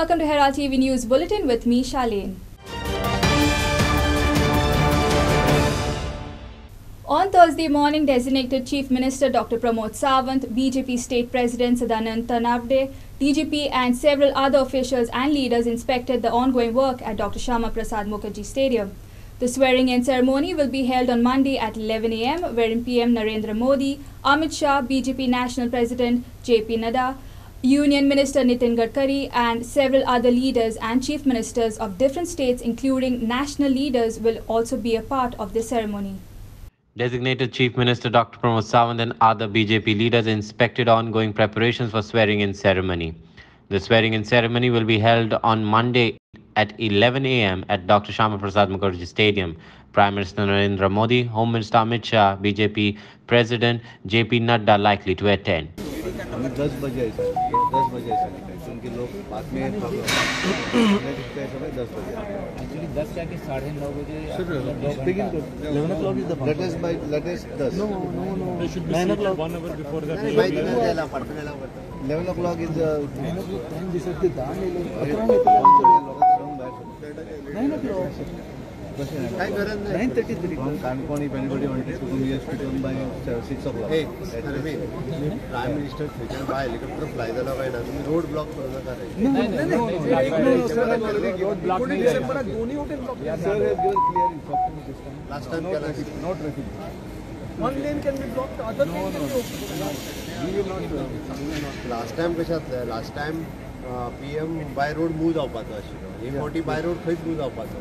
welcome to Herald TV News Bulletin with me, Shalene. On Thursday morning, designated Chief Minister Dr. Pramod Sawant, BJP State President Sadanand Tanavde, DGP and several other officials and leaders inspected the ongoing work at Dr. Shyama Prasad Mukherjee Stadium. The swearing-in ceremony will be held on Monday at 11 a.m., wherein PM Narendra Modi, Amit Shah, BJP National President JP Nadda, Union Minister Nitin Gadkari and several other leaders and chief ministers of different states, including national leaders, will also be a part of this ceremony. Designated Chief Minister Dr. Pramod Sawant and other BJP leaders inspected ongoing preparations for swearing-in ceremony. The swearing-in ceremony will be held on Monday at 11 a.m. at Dr. Shyama Prasad Mukherjee Stadium. Prime Minister Narendra Modi, Home Minister Amit Shah, BJP President JP Nadda likely to attend. 10 बजे ऐसा 10 बजे ऐसा क्योंकि लोग बाद में problem समय 10 बजे एक्चुअली 10 क्या कि 9:30 बजे begin to 11 o'clock is the function. Let us 10 no it should be 9 o'clock 1 hour before that 11 o'clock is the 9 o'clock time this is the dawn 9 o'clock 9:33 can't if anybody wanted to come here to come by 6 o'clock. Hey, Prime Minister future by helicopter fly the road block no road block December Dhoni hotel block sir has given clear instruction last time no traffic one lane can be blocked other lane can be open last time PM by road move जावपाचो आशिल्लो E40 by road खंयच move जावपाचो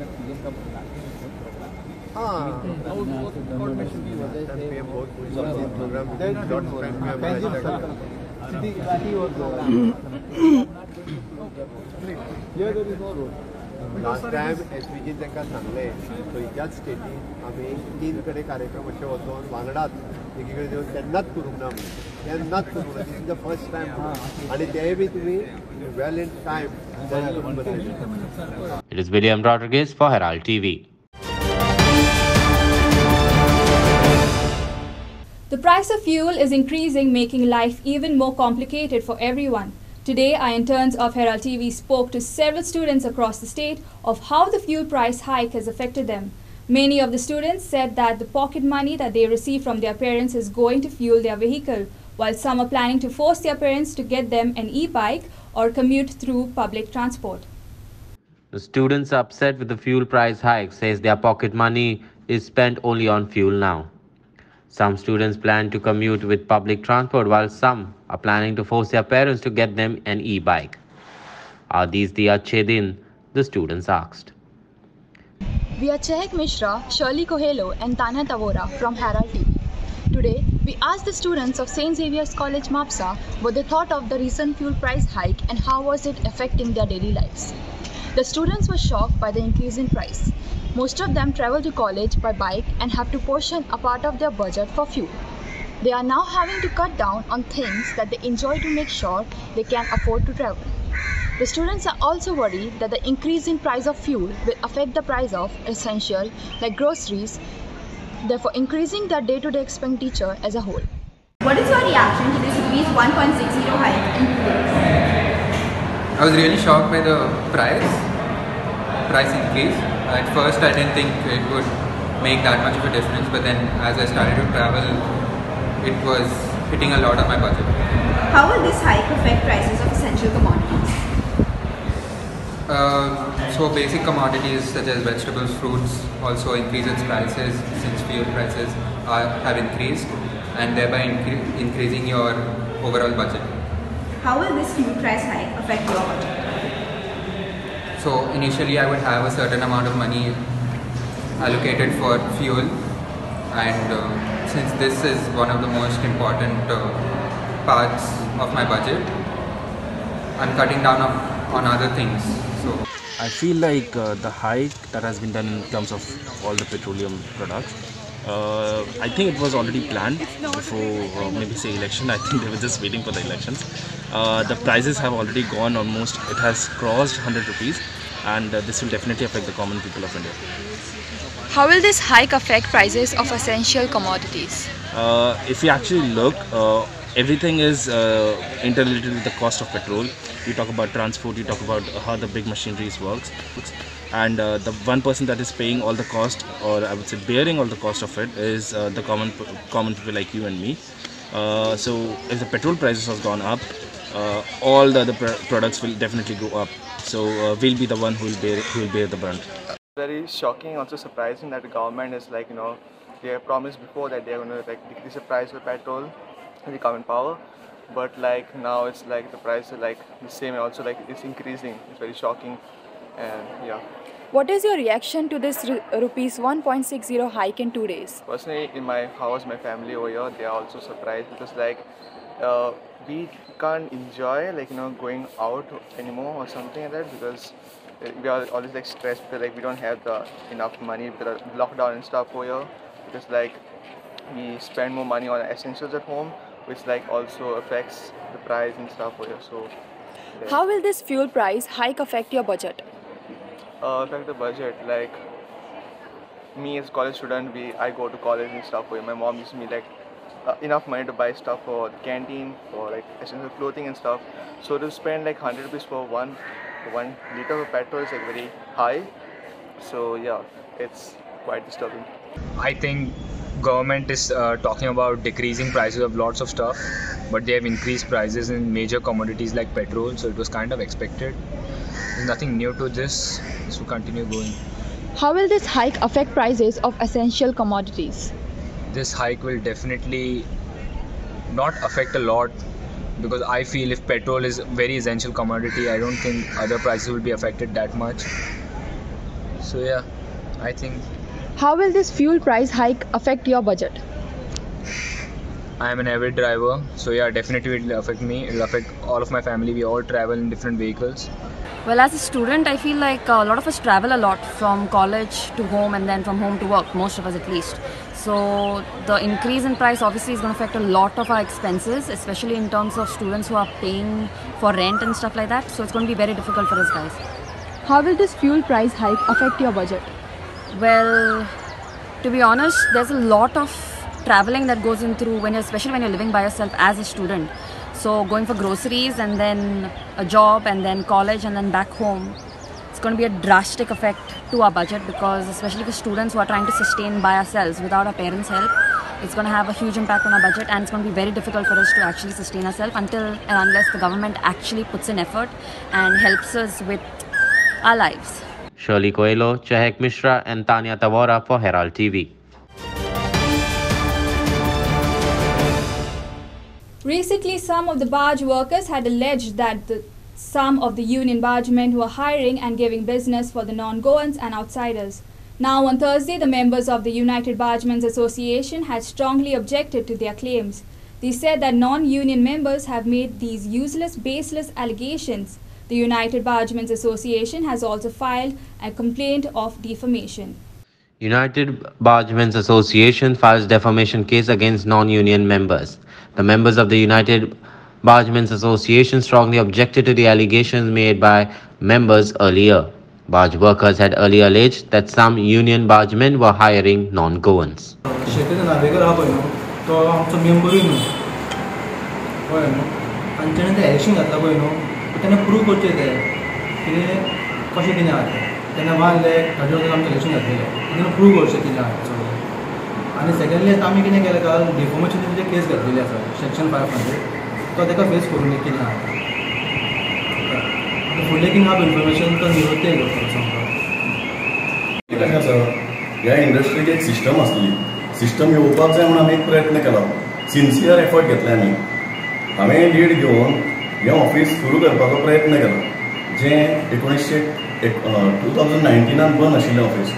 Last time SPG तांकां सांगलें खंयच्याच स्टेटीन आमी 3 कडेन कार्यक्रम अशे वचोन वांगडाच एकी कडेन येवन केन्नाच करूंक ना केन्नाच करूंक ना this is the first time आनी तेय बी तुमी well in time. It is William Rodriguez for Herald TV. The price of fuel is increasing, making life even more complicated for everyone. Today, our interns of Herald TV spoke to several students across the state of how the fuel price hike has affected them. Many of the students said that the pocket money that they receive from their parents is going to fuel their vehicle, while some are planning to force their parents to get them an e-bike or commute through public transport. The students are upset with the fuel price hike, says their pocket money is spent only on fuel now. Some students plan to commute with public transport, while some are planning to force their parents to get them an e-bike. Are these the Achedin? The students asked. We are Chehek Mishra, Shirley Kohelo and Tana Tavora from Herald TV. Today, we asked the students of St. Xavier's College Mapsa what they thought of the recent fuel price hike and how was it affecting their daily lives. The students were shocked by the increase in price. Most of them travel to college by bike and have to portion a part of their budget for fuel. They are now having to cut down on things that they enjoy to make sure they can afford to travel. The students are also worried that the increase in price of fuel will affect the price of essential like groceries, therefore increasing their day-to-day expenditure as a whole. What is your reaction to this rupees 1.60 hike in fuel? I was really shocked by the price increase. At first I didn't think it would make that much of a difference, but then as I started to travel, it was hitting a lot of my budget. How will this hike affect prices of essential commodities? So basic commodities such as vegetables, fruits also increase its prices since fuel prices have increased, and thereby increasing your overall budget. How will this fuel price hike affect your budget? So initially I would have a certain amount of money allocated for fuel, and since this is one of the most important parts of my budget, I'm cutting down on other things. So I feel like the hike that has been done in terms of all the petroleum products, I think it was already planned before maybe say election. I think they were just waiting for the elections. The prices have already gone almost, it has crossed 100 rupees, and this will definitely affect the common people of India. How will this hike affect prices of essential commodities? If you actually look, everything is interrelated with the cost of petrol. you talk about transport, you talk about how the big machineries works, and the one person that is paying all the cost, or I would say bearing all the cost of it, is the common people like you and me. So if the petrol prices has gone up, all the other products will definitely go up. So we'll be the one who will bear the brunt. Very shocking, also surprising that the government is like, they have promised before that they are going to like decrease the price of petrol when they come in power, but like now it's like the price is like the same, and also like it's increasing. It's very shocking, and yeah. What is your reaction to this rupees 1.60 hike in 2 days? Personally, in my house, my family over here, they are also surprised because like we can't enjoy like going out anymore or something like that, because we are always like stressed because like we don't have the enough money because of lockdown and stuff over here, because like we spend more money on essentials at home, which like also affects the price and stuff over here. So yeah. How will this fuel price hike affect your budget? Affect the budget, like me as a college student, I go to college and stuff over here. My mom gives me like enough money to buy stuff for the canteen, for like essential clothing and stuff. So to spend like 100 rupees for one liter of petrol is like very high. So yeah, it's quite disturbing. I think government is talking about decreasing prices of lots of stuff, but they have increased prices in major commodities like petrol, so it was kind of expected. There's nothing new to this, so continue going. How will this hike affect prices of essential commodities? This hike will definitely not affect a lot, because I feel if petrol is a very essential commodity, I don't think other prices will be affected that much. So yeah, I think. How will this fuel price hike affect your budget? I am an avid driver, so yeah, definitely it will affect me. It will affect all of my family. We all travel in different vehicles. Well, as a student, I feel like a lot of us travel a lot from college to home and then from home to work, most of us at least. So the increase in price obviously is going to affect a lot of our expenses, especially in terms of students who are paying for rent and stuff like that. So it's going to be very difficult for us guys. How will this fuel price hike affect your budget? Well, to be honest, there's a lot of traveling that goes in through especially when you're living by yourself as a student. So going for groceries and then a job and then college and then back home, it's going to be a drastic effect to our budget, because especially for students who are trying to sustain by ourselves without our parents' help, it's going to have a huge impact on our budget, and it's going to be very difficult for us to actually sustain ourselves until and unless the government actually puts in effort and helps us with our lives. Shirley Coelho, Chahek Mishra and Tanya Tavora for Herald TV. Recently, some of the barge workers had alleged that some of the union bargemen were hiring and giving business for the non-Goans and outsiders. Now on Thursday, the members of the United Bargemen's Association had strongly objected to their claims. They said that non-union members have made these useless, baseless allegations. The United Bargemen's Association has also filed a complaint of defamation. United Bargemen's Association files defamation case against non-union members. The members of the United Bargemen's Association strongly objected to the allegations made by members earlier. Barge workers had earlier alleged that some union bargemen were hiring non-Goans. आणि secondly आमी कितें केलें काय डिफॉर्मेशनाची case घातलेली आसा section 500 तो ताका face करून कितें आहा फुडलें कितें आहा इन्फॉर्मेशन तो निवृत्ती करता कितें आसा ह्या इंडस्ट्रीक एक सिस्टम आसली सिस्टम येवपाक जाय म्हणून आमी एक प्रयत्न केलो सिन्सियर एफर्ट घेतले आमी हांवें लीड घेवन हें ऑफिस सुरू करपाचो प्रयत्न केलो जें 2019 बंद आशिल्लें ऑफिस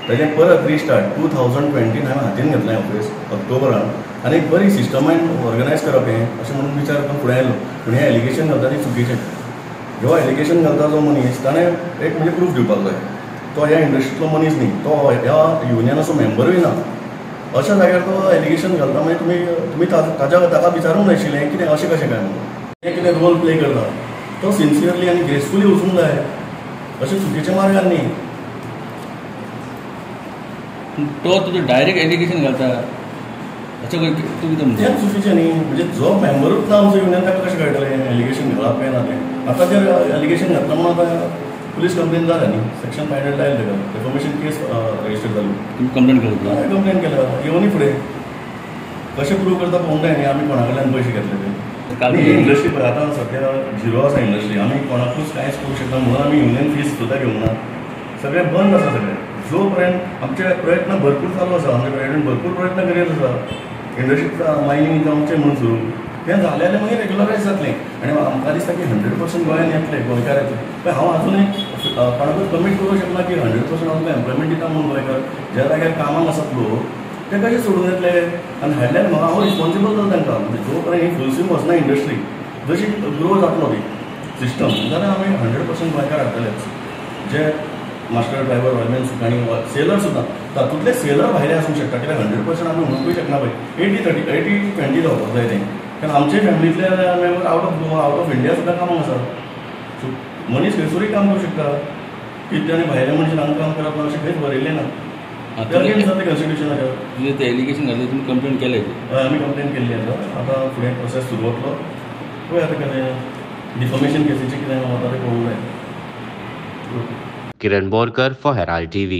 ताजें परत रिस्टार्ट 2020 हांवें हातीन घेतलें ऑफिस ऑक्टोबरान आनी एक बरी सिस्टमायन ऑर्गनायज करप हें अशें म्हणून विचार करून फुडें आयलो पूण हें एलिगेशन घालता ती चुकीचें ह्यो एलिगेशन घालता जो मनीस ताणें एक म्हणजे प्रूफ दिवपाक जाय तो ह्या इंडस्ट्रींतलो मनीस न्ही तो ह्या युनियनाचो मेंबरूय ना अशा जाग्यार तो एलिगेशन घालता मागीर तुमी ताका विचारूंक जाय आशिल्लें कितें अशें कशें काय म्हणून हें कितें रोल प्ले करता तो सिन्सियरली आनी ग्रेसफुली वचूंक जाय अशें चुकीच्या मार्गान न्ही तो तुजो डायरेक्ट एलिगेशन घालता तें चुकीचें न्ही म्हणजे जो मेंबरूच ना आमचो युनियन ताका कशें कळटलें एलिगेशन घालप काय ना तें आतां जर एलिगेशन घातला म्हणून आतां पुलीस कंप्लेन जाल्या न्ही सेक्शन 500 लायले ताका डेफॉमेशन केस रजिस्टर जाली कंप्लेन केली कंप्लेन केला येवनी फुडें कशें प्रूव करता पळोवंक जाय न्ही आमी कोणा कडल्यान पयशे घेतले ते आनी इंडस्ट्री पळय आतां सद्या झिरो आसा इंडस्ट्री आमी कोणाकूच कांयच करूंक शकना म्हणून आमी युनियन फीस सुद्दां घेवंक ना सगळें बंद आसा सगळें जो पर्यंत आमचे प्रयत्न भरपूर चालू आसा आमचे प्रेसिडेंट भरपूर प्रयत्न करीत आसा इंडस्ट्रीचा मायनींग जावचें म्हणून सुरू तें जालें जाल्यार मागीर रेग्युलरायज जातलें आनी आमकां दिसता की 100% गोंयान येतले गोंयकार येतले पण हांव आजुनूय कोणाकूच कमीट करूंक शकना की 100% आमकां एम्प्लॉयमेंट दिता म्हणून गोंयकार ज्या जाग्यार कामाक आसात लोक ते कशें सोडून येतले आनी हाडल्यार म्हाका हांव रिस्पॉन्सिबल जाता तांकां म्हणजे जो पर्यंत ही फूल स्विंग वचना इंडस्ट्री जशी ग्रो जातलो ती सिस्टम जाल्यार आमी 100% गोंयकार हाडटलेच जे मास्टर ड्रायव्हर वॉयमॅन सुकाणी सेलर सुद्दां तातूंतले सेलर भायले आसूंक शकता कित्याक 100% आमी म्हणूंकूय शकना पळय 80-20 जावपाक जाय तें कारण आमचे फॅमिलींतले member out of Goa out of India सुद्दां कामाक आसा सो मनीस खंयसरूय काम करूंक शकता की ताणें भायल्या मनशान हांगा काम करप ना अशें खंयच बरयल्लें ना जातलें कॉन्स्टिट्युशनाचेर ते एलिगेशन घातलें तुमी कंप्लेन केलें हय आमी कंप्लेन केल्ली आसा आतां फुडें प्रोसेस सुरू जातलो पळय आतां कितें डिफॉमेशन केसीचें कितें वता तें पळोवंक जाय Kiran Borkar for Herald TV.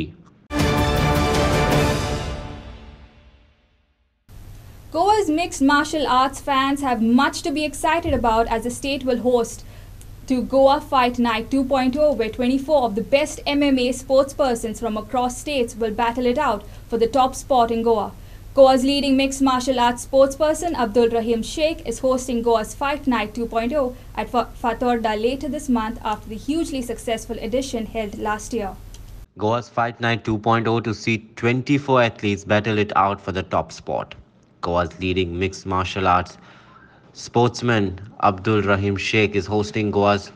Goa's mixed martial arts fans have much to be excited about as the state will host to Goa Fight Night 2.0 where 24 of the best MMA sportspersons from across states will battle it out for the top spot in Goa. Goa's leading mixed martial arts sportsperson Abdul Rahim Sheikh is hosting Goa's Fight Night 2.0 at Fatorda later this month after the hugely successful edition held last year. Goa's Fight Night 2.0 to see 24 athletes battle it out for the top spot. Goa's leading mixed martial arts sportsman Abdul Rahim Sheikh is hosting Goa's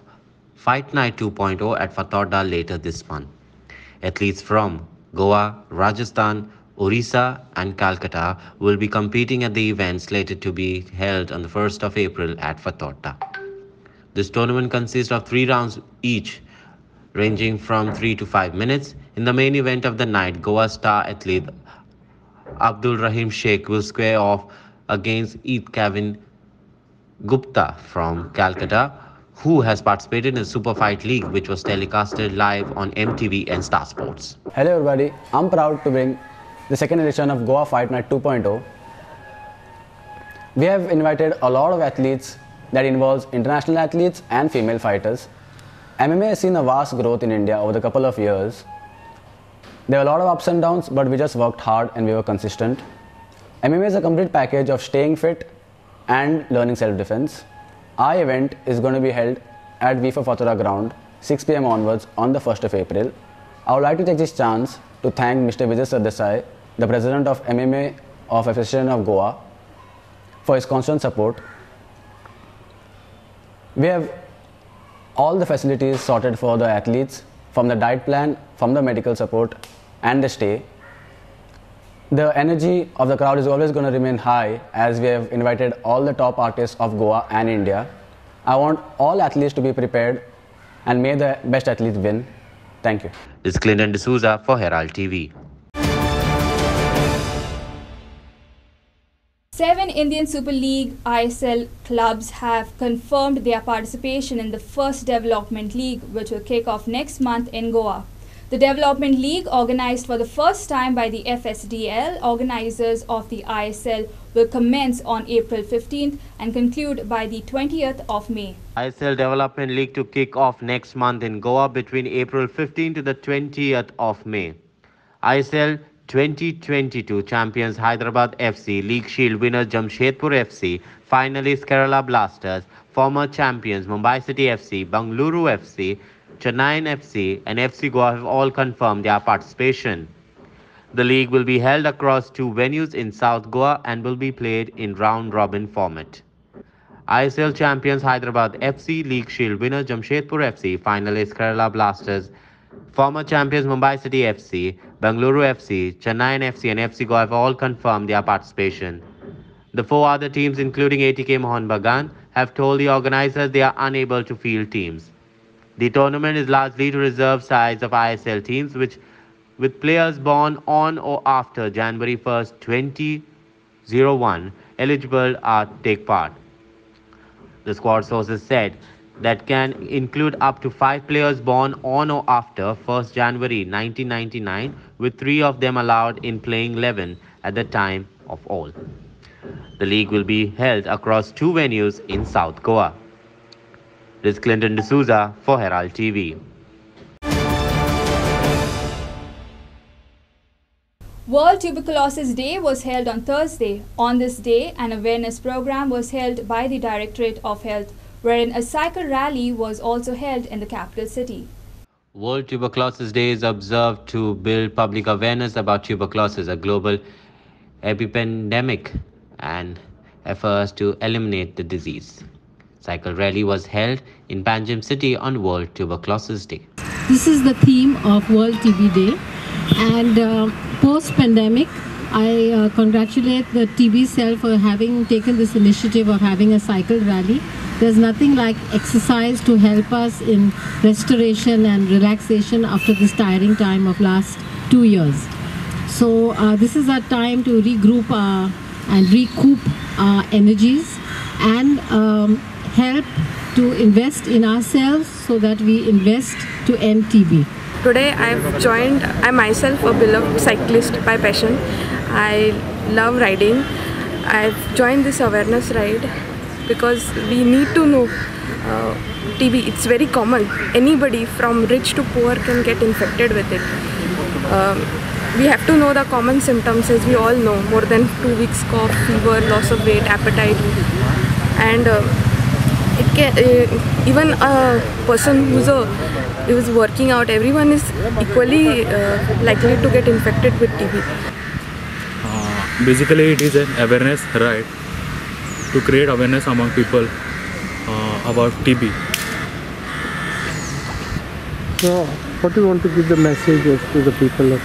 Fight Night 2.0 at Fatorda later this month. Athletes from Goa, Rajasthan, Orissa and Calcutta will be competing at the event slated to be held on the 1st of April at Fatorda. This tournament consists of 3 rounds each, ranging from 3 to 5 minutes. In the main event of the night, Goa star athlete Abdul Rahim Sheikh will square off against Kevin Gupta from Calcutta, who has participated in the Super Fight League, which was telecasted live on MTV and Star Sports. Hello everybody, I'm proud to bring the second edition of Goa Fight Night 2.0. We have invited a lot of athletes that involves international athletes and female fighters. MMA has seen a vast growth in India over the couple of years. There were a lot of ups and downs, but we just worked hard and we were consistent. MMA is a complete package of staying fit and learning self-defense. Our event is going to be held at V for Fatura ground 6 PM onwards on the 1st of April. I would like to take this chance to thank Mr. Vijay Sardesai, the president of MMA of Association of Goa, for his constant support. We have all the facilities sorted for the athletes, from the diet plan, from the medical support and the stay. The energy of the crowd is always going to remain high as we have invited all the top artists of Goa and India. I want all athletes to be prepared and may the best athletes win. Thank you. This is Clinton D'Souza for Herald TV. 7 Indian Super League ISL clubs have confirmed their participation in the first Development League, which will kick off next month in Goa. The Development League, organized for the first time by the FSDL, organizers of the ISL, will commence on April 15th and conclude by the 20th of May. ISL Development League to kick off next month in Goa between April 15th to the 20th of May. ISL 2022 champions Hyderabad FC, League Shield winners Jamshedpur FC, finalists Kerala Blasters, former champions Mumbai City FC, Bengaluru FC, Chennai FC and FC Goa have all confirmed their participation. The league will be held across 2 venues in South Goa and will be played in round-robin format. ISL champions Hyderabad FC, League Shield winner Jamshedpur FC, finalists Kerala Blasters, former champions Mumbai City FC, Bengaluru FC, Chennai FC and FC Goa have all confirmed their participation. The 4 other teams, including ATK Mohun Bagan, have told the organizers they are unable to field teams. The tournament is largely to reserve sides of ISL teams with players born on or after January 1st, 01 eligible take part. The squad sources said that can include up to 5 players born on or after 1st January 1999, with 3 of them allowed in playing 11 at the time of all. The league will be held across 2 venues in South Goa. This is Clinton D'Souza for Herald TV. World Tuberculosis Day was held on Thursday. On this day, an awareness program was held by the Directorate of Health, wherein a cycle rally was also held in the capital city. World Tuberculosis Day is observed to build public awareness about tuberculosis, a global epidemic, and efforts to eliminate the disease. Cycle rally was held in Panjim City on World Tuberculosis Day. This is the theme of World TB Day, and post-pandemic, I congratulate the TB cell for having taken this initiative of having a cycle rally. There's nothing like exercise to help us in restoration and relaxation after this tiring time of last 2 years. So this is our time to regroup and recoup our energies and help to invest in ourselves so that we invest to end TB. Today I'm myself a beloved cyclist by passion. I love riding. I've joined this awareness ride because we need to know TB. It's very common. Anybody from rich to poor can get infected with it. We have to know the common symptoms, as we all know. More than 2 weeks cough, fever, loss of weight, appetite, and it can even a person who's working out, everyone is equally likely to get infected with TB. Basically, it is an awareness ride to create awareness among people about TB. So, what do you want to give the messages to the people of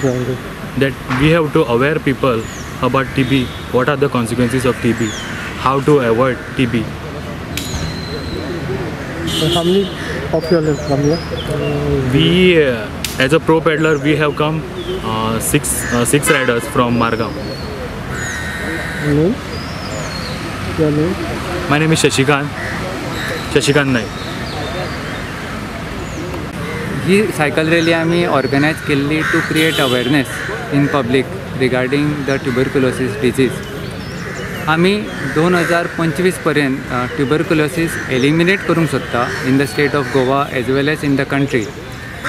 Jungle? That we have to aware people about TB, what are the consequences of TB, how to avoid TB. So how many of you have come here? We, as a pro paddler, we have come six riders from Margam. Name? Your name? My name is Shashikant Naik. ही cycle rally आम्ही organise केल्ली to create awareness in public regarding the tuberculosis disease. आमी 2025 पर्यंत tuberculosis eliminate करूंक सोदता in the state of Goa as well as in the country.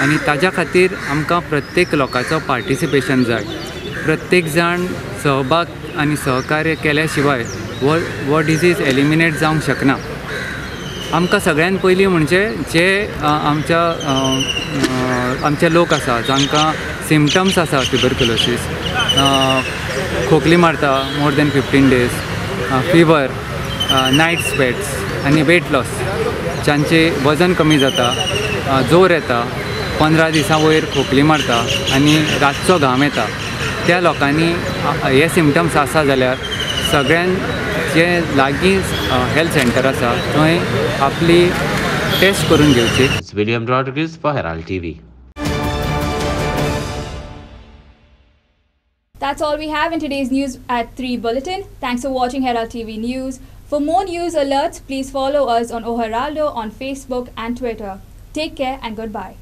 आनी ताज्या खातीर आमकां प्रत्येक लोकांचो पार्टिसिपेशन जाय. प्रत्येक जाण सहभाग आनी सहकार्य केल्या शिवाय वो डिजीज एलिमिनेट जावंक शकना. आमकां सगळ्यान पयलीं म्हणजे जे आमचे लोक आसा जांकां सिमटम्स आसा ट्युबरक्युलोसीस, खोकली मारता more than 15 days, fever, night sweats आनी वेट लॉस, जांचे वजन कमी जाता, जोर येता, 15 दिसां वयर खोकली मारता आनी रातचो घाम येता, त्या लोकांनी हे सिमटम्स आसा जाल्यार सगळ्यान जे लागीं हेल्थ सेंटर आसा थंय आपली टेस्ट करून घेवची. William Rodriguez for Herald TV. That's all we have in today's News at 3 bulletin. Thanks for watching Herald TV News. For more news alerts, please follow us on Heraldo on Facebook and Twitter. Take care and goodbye.